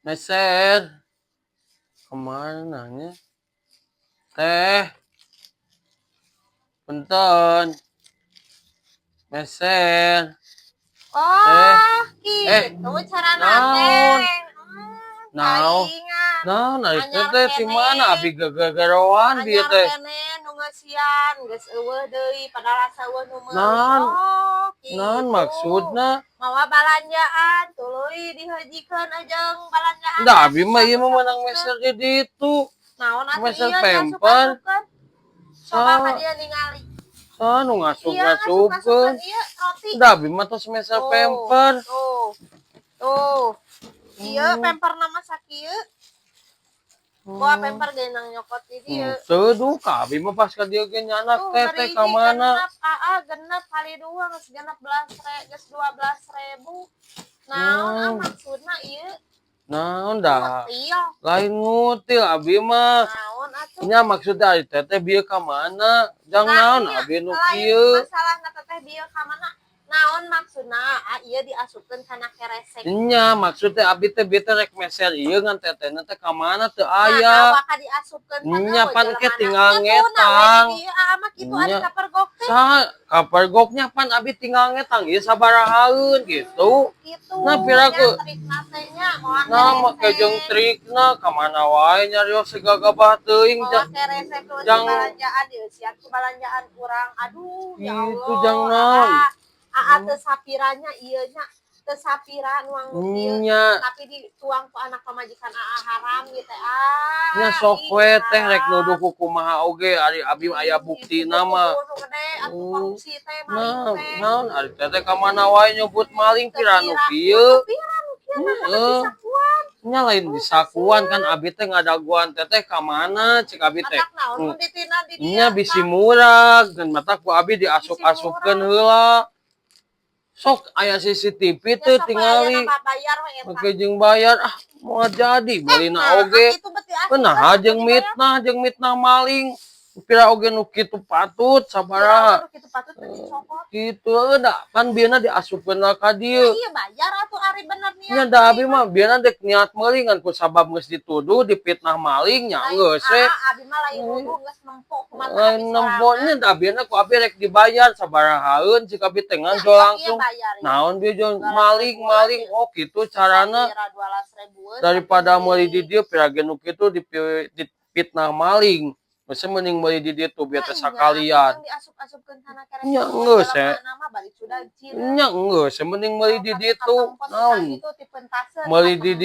Meser. Kemana nya? Teh. Punten. Meser. Oh, gitu carana naon? teh. Naon? Palingan. Naon ari Anyar teh ti kene. mana abi gegerowan bieu Anyar teh. kene nu ngeusian geus eueuh deui padahal asa eueuh nu meuli. Naon? Oh, Naon gitu. maksudna? Mawa balanjaan tuluy dihejikeun ajeung balanjaan. Da abi mah ieu mah meunang meser di ditu. Naon atuh Meser ieu pemper. diasup-asupkeun. Coba ka dia ningali. Nu Iya, ngasup-ngasupkeun. ngasup-ngasupkeun ieu roti. Da abi mah tos meser pemper. Tuh. Ieu pemper nama sakieu. Gua pemper ge nang nyokot di dieu. Teu duh ka abi mah pas ka dieu ge nyanak teh ka mana? Genep kali 2 geus 12.000. Naon maksudna ieu? Naon dah? Ngutil. Lain ngutil abi mah. Naon atuh? Nya maksudna ari teh bieu ka mana? Jang naon abi nu kieu? Masalahna teh bieu ka mana? Naon maksudna? Ieu diasupkeun kana keresek. Nya maksudnya abi teh bieu teh rek meser ieu ngan tetehna teh ka mana teu Nah, aya. awak ka diasupkeun Nya pan ke tinggal ngetang. Mah kitu ari kapergok teh. Saha kapergoknya pan abi tinggal ngetang ieu sabarahaeun gitu. Gitu. Nah piraku Trikna teh nya moal nah make jeung trikna ka mana wae nyarios segagabah teuing keresek jang balanjaan ieu sian balanjaan urang. Aduh, ya Allah. Itu jang naon. Teu sapiranya ieu nya teu sapira nuang ieu tapi dituang ku anak pamajikan haram gitu nya sok we teh rek nuduh ku kumaha oge ari abi aya buktina mah korupsi teh maling teh naon ari teh ka mana wae nyebut maling pira nu kieu nya lain disakuan kan abi teh ngadaguan teteh ka mana cik abi teh nya bisi murag dan mata ku abi diasup-asupkeun heula. Sok aya CCTV teh tingali oke jeung bayar moal jadi balina oge nah jeung mitnah maling pira oge nu kitu patut sabaraha kitu da kan bieuna diasupkeun ka dieu ieu bayar atuh ari bener niat nya da abi mah bieuna dek niat meuling ngan ku sabab geus dituduh dipitnah maling nya geus we abi mah lain nuduh geus nempo lain nempo nya da bieuna ku abi rek dibayar sabarahaeun cik abi teh nganjol langsung naon bieu jual maling oh kitu carana daripada meuli di dieu pira ge nu kitu dipitnah maling masa mending meuli di dieu tuh biar teh sakalian nya geus nya geus mending meuli di dieu naon meuli di